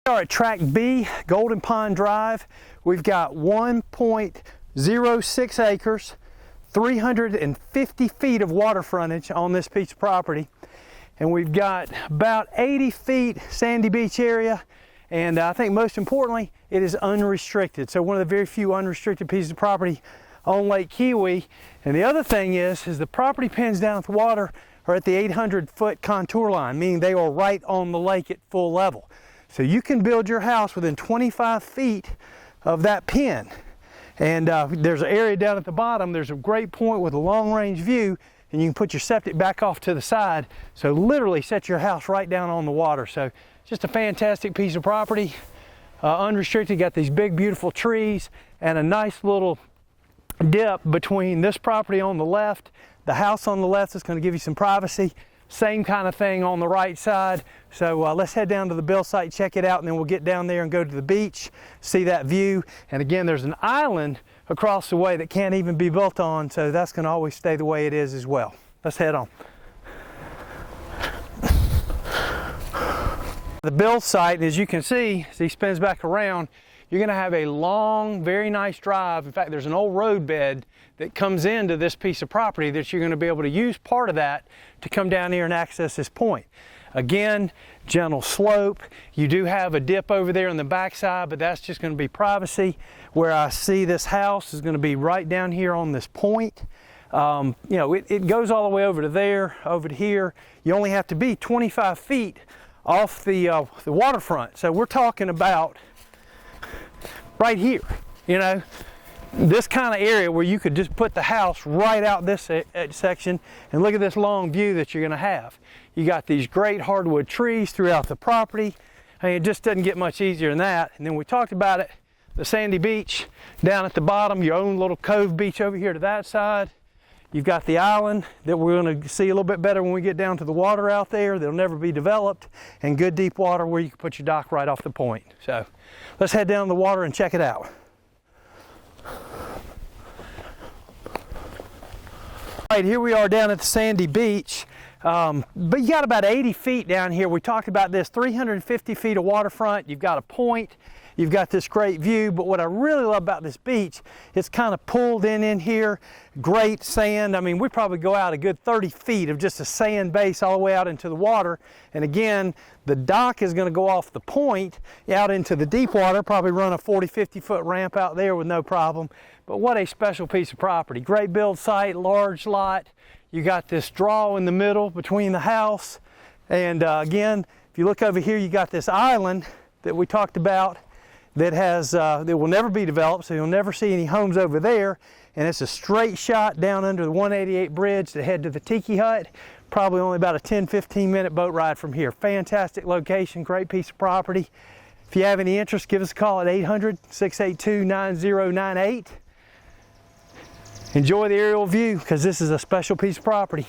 We are at Tract B, Golden Pond Drive. We've got 1.06 acres, 350 feet of water frontage on this piece of property. And we've got about 80 feet sandy beach area. And I think most importantly, it is unrestricted. So one of the very few unrestricted pieces of property on Lake Keowee. And the other thing is the property pins down at the water are at the 800-foot contour line, meaning they are right on the lake at full level. So you can build your house within 25 feet of that pin. And there's an area down at the bottom. There's a great point with a long-range view, and you can put your septic back off to the side. So literally set your house right down on the water. So just a fantastic piece of property. Unrestricted, got these big, beautiful trees and a nice little dip between this property on the left. The house on the left is going to give you some privacy. Same kind of thing on the right side. So let's head down to the build site, check it out, and then we'll get down there and go to the beach, see that view. And again, there's an island across the way that can't even be built on, so that's going to always stay the way it is as well. Let's head on. The build site, as you can see, as he spins back around, you're going to have a long, very nice drive. In fact, there's an old road bed that comes into this piece of property that you're going to be able to use part of that to come down here and access this point. Again, gentle slope. You do have a dip over there on the backside, but that's just going to be privacy. Where I see this house is going to be right down here on this point. You know, it goes all the way over to there, over to here. You only have to be 25 feet off the waterfront. So we're talking about right here, you know, this kind of area where you could just put the house right out this section, and look at this long view that you're going to have. You got these great hardwood trees throughout the property. I mean, it just doesn't get much easier than that. And then we talked about it, the sandy beach down at the bottom, your own little cove beach over here to that side. You've got the island that we're going to see a little bit better when we get down to the water out there. That'll never be developed, and good deep water where you can put your dock right off the point. So let's head down to the water and check it out. All right, here we are down at the sandy beach. But you got about 80 feet down here. We talked about this, 350 feet of waterfront. You've got a point. You've got this great view, but what I really love about this beach, it's kind of pulled in here, great sand. I mean, we probably go out a good 30 feet of just a sand base all the way out into the water. And again, the dock is going to go off the point out into the deep water, probably run a 40, 50 foot ramp out there with no problem. But what a special piece of property. Great build site, large lot. You got this draw in the middle between the house. And again, if you look over here, you got this island that we talked about that has that will never be developed, so you'll never see any homes over there. And it's a straight shot down under the 188 bridge to head to the Tiki Hut. Probably only about a 10-15 minute boat ride from here. Fantastic location, great piece of property. If you have any interest, give us a call at 800-682-9098. Enjoy the aerial view, because this is a special piece of property.